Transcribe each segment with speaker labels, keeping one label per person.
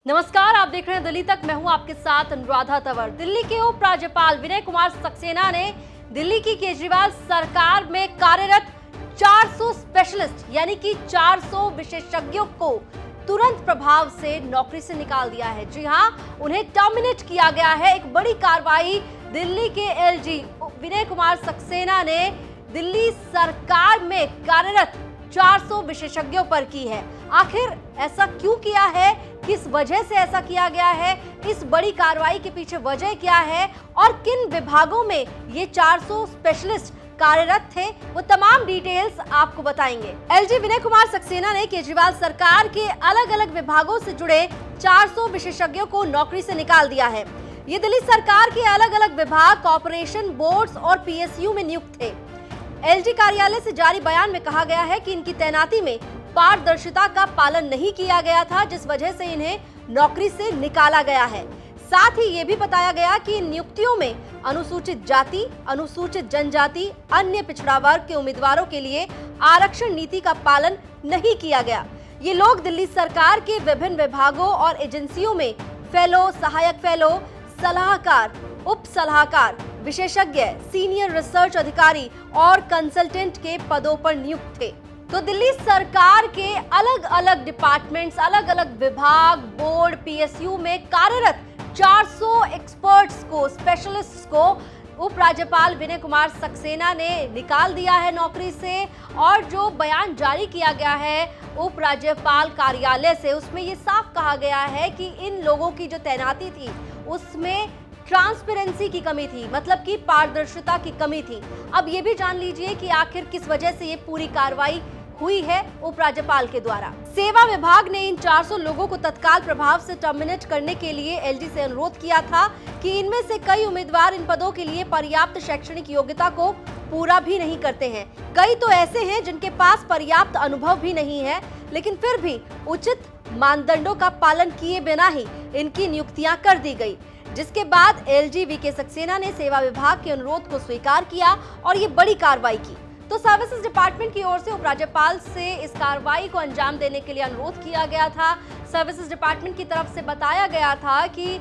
Speaker 1: नमस्कार, आप देख रहे हैं दिल्ली तक। मैं हूं आपके साथ अनुराधा तंवर। दिल्ली के उप राज्यपाल विनय कुमार सक्सेना ने दिल्ली की केजरीवाल सरकार में कार्यरत 400 स्पेशलिस्ट यानी कि 400 विशेषज्ञों को तुरंत प्रभाव से नौकरी से निकाल दिया है। जी हां, उन्हें टर्मिनेट किया गया है। एक बड़ी कार्रवाई दिल्ली के एलजी विनय कुमार सक्सेना ने दिल्ली सरकार में कार्यरत 400 विशेषज्ञों पर की है। आखिर ऐसा क्यों किया है, किस वजह से ऐसा किया गया है, इस बड़ी कार्रवाई के पीछे वजह क्या है और किन विभागों में ये 400 स्पेशलिस्ट कार्यरत थे, वो तमाम डिटेल्स आपको बताएंगे। एलजी विनय कुमार सक्सेना ने केजरीवाल सरकार के अलग अलग विभागों से जुड़े 400 विशेषज्ञों को नौकरी से निकाल दिया है। ये दिल्ली सरकार के अलग अलग विभाग, कॉर्पोरेशन, बोर्ड्स और पीएसयू में नियुक्त थे। एलजी कार्यालय से जारी बयान में कहा गया है कि इनकी तैनाती में पारदर्शिता का पालन नहीं किया गया था, जिस वजह से इन्हें नौकरी से निकाला गया है। साथ ही ये भी बताया गया कि इन नियुक्तियों में अनुसूचित जाति, अनुसूचित जनजाति, अन्य पिछड़ा वर्ग के उम्मीदवारों के लिए आरक्षण नीति का पालन नहीं किया गया। ये लोग दिल्ली सरकार के विभिन्न विभागों और एजेंसियों में फेलो, सहायक फेलो, सलाहकार, उप सलाहकार, विशेषज्ञ, सीनियर रिसर्च अधिकारी और कंसल्टेंट के पदों पर नियुक्त थे। तो दिल्ली सरकार के अलग अलग डिपार्टमेंट्स, अलग अलग विभाग, बोर्ड, पीएसयू में कार्यरत 400 एक्सपर्ट्स को, स्पेशलिस्ट्स को उप राज्यपाल विनय कुमार सक्सेना ने निकाल दिया है नौकरी से। और जो बयान जारी किया गया है उप राज्यपाल कार्यालय से, उसमें ये साफ कहा गया है कि इन लोगों की जो तैनाती थी उसमें ट्रांसपेरेंसी की कमी थी, मतलब कि पारदर्शिता की कमी थी। अब ये भी जान लीजिए कि आखिर किस वजह से ये पूरी कार्रवाई हुई है उप राज्यपाल के द्वारा। सेवा विभाग ने इन 400 लोगों को तत्काल प्रभाव से टर्मिनेट करने के लिए एलजी से अनुरोध किया था कि इनमें से कई उम्मीदवार इन पदों के लिए पर्याप्त शैक्षणिक योग्यता को पूरा भी नहीं करते हैं। कई तो ऐसे हैं जिनके पास पर्याप्त अनुभव भी नहीं है, लेकिन फिर भी उचित मानदंडों का पालन किए बिना ही इनकी नियुक्तियां कर दी गई, जिसके बाद एलजी वीके सक्सेना ने सेवा विभाग के अनुरोध को स्वीकार किया और ये बड़ी कार्रवाई की। तो सर्विसेज डिपार्टमेंट की ओर से उपराज्यपाल से इस कार्रवाई को अंजाम देने के लिए अनुरोध किया गया था। सर्विसेज डिपार्टमेंट की तरफ से बताया गया था कि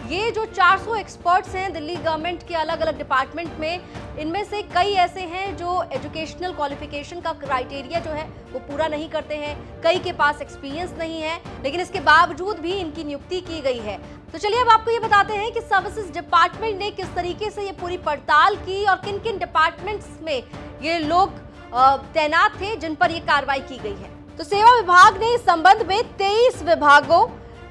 Speaker 1: ये जो 400 एक्सपर्ट्स हैं दिल्ली गवर्नमेंट के अलग अलग डिपार्टमेंट में, इनमें से कई ऐसे हैं जो एजुकेशनल क्वालिफिकेशन का क्राइटेरिया जो है वो पूरा नहीं करते हैं, कई के पास एक्सपीरियंस नहीं है, लेकिन इसके बावजूद भी इनकी नियुक्ति की गई है। तो चलिए अब आपको ये बताते हैं कि सर्विसेज डिपार्टमेंट ने किस तरीके से ये पूरी पड़ताल की और किन किन डिपार्टमेंट्स में ये लोग तैनात थे जिन पर ये कार्रवाई की गई है। तो सेवा विभाग ने इस संबंध में 23 विभागों,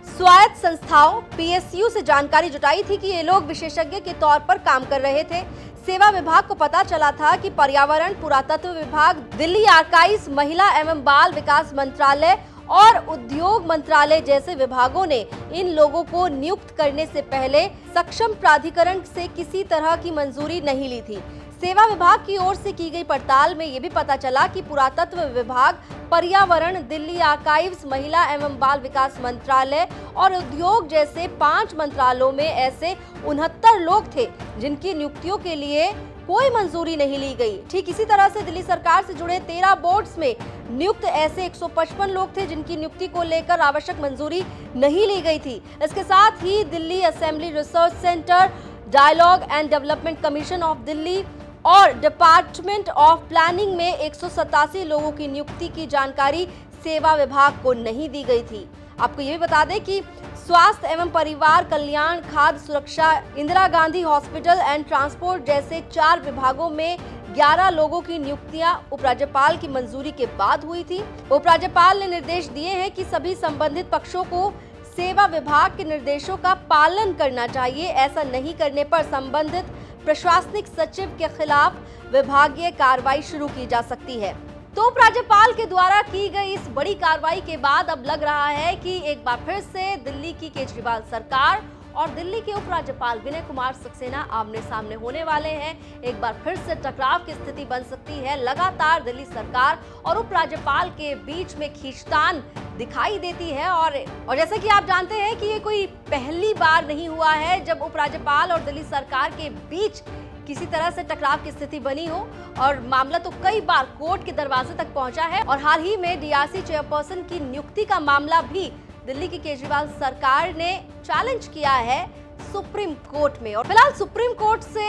Speaker 1: स्वायत्त संस्थाओं, पीएसयू से जानकारी जुटाई थी कि ये लोग विशेषज्ञ के तौर पर काम कर रहे थे। सेवा विभाग को पता चला था कि पर्यावरण, पुरातत्व विभाग, दिल्ली आर्काइव्स, महिला एवं बाल विकास मंत्रालय और उद्योग मंत्रालय जैसे विभागों ने इन लोगों को नियुक्त करने से पहले सक्षम प्राधिकरण से किसी तरह की मंजूरी नहीं ली थी। सेवा विभाग की ओर से की गई पड़ताल में यह भी पता चला कि पुरातत्व विभाग, पर्यावरण, दिल्ली आर्काइव्स, महिला एवं बाल विकास मंत्रालय और उद्योग जैसे 5 मंत्रालयों में ऐसे 69 लोग थे जिनकी नियुक्तियों के लिए कोई मंजूरी नहीं ली गई। ठीक इसी तरह से दिल्ली सरकार से जुड़े 13 बोर्ड्स में नियुक्त ऐसे 155 लोग थे जिनकी नियुक्ति को लेकर आवश्यक मंजूरी नहीं ली गई थी। इसके साथ ही Delhi assembly research centre, dialogue and development commission of Delhi और डिपार्टमेंट ऑफ प्लानिंग में 187 लोगों की नियुक्ति की जानकारी सेवा विभाग को नहीं दी गई थी। आपको ये भी बता दें कि स्वास्थ्य एवं परिवार कल्याण, खाद्य सुरक्षा, Indira Gandhi hospital and transport जैसे 4 विभागों में 11 लोगों की नियुक्तियां उपराज्यपाल की मंजूरी के बाद हुई थी। उपराज्यपाल ने निर्देश दिए हैं कि सभी संबंधित पक्षों को सेवा विभाग के निर्देशों का पालन करना चाहिए। ऐसा नहीं करने पर संबंधित प्रशासनिक सचिव के खिलाफ विभागीय कार्रवाई शुरू की जा सकती है। तो उपराज्यपाल के द्वारा की गई इस बड़ी कार्रवाई के बाद अब लग रहा है कि एक बार फिर से दिल्ली की केजरीवाल सरकार और दिल्ली के उपराज्यपाल विनय कुमार सक्सेना आमने सामने होने वाले हैं। एक बार फिर से टकराव की स्थिति बन सकती है। लगातार दिल्ली सरकार और उपराज्यपाल के बीच में खींचतान दिखाई देती है और जैसा कि आप जानते हैं कि ये कोई पहली बार नहीं हुआ है जब उपराज्यपाल और दिल्ली सरकार के बीच किसी तरह से टकराव की स्थिति बनी हो, और मामला तो कई बार कोर्ट के दरवाजे तक पहुंचा है। और हाल ही में डीआरसी चेयरपर्सन की नियुक्ति का मामला भी दिल्ली की केजरीवाल सरकार ने चैलेंज किया है सुप्रीम कोर्ट में। और फिलहाल सुप्रीम कोर्ट से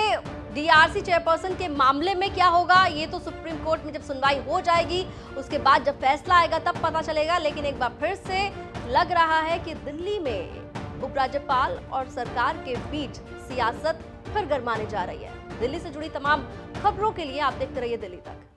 Speaker 1: डीआरसी चेयरपर्सन के मामले में क्या होगा, ये तो सुप्रीम कोर्ट में जब सुनवाई हो जाएगी उसके बाद जब फैसला आएगा तब पता चलेगा। लेकिन एक बार फिर से लग रहा है कि दिल्ली में उपराज्यपाल और सरकार के बीच सियासत फिर गरमाने जा रही है। दिल्ली से जुड़ी तमाम खबरों के लिए आप देखते रहिए दिल्ली तक।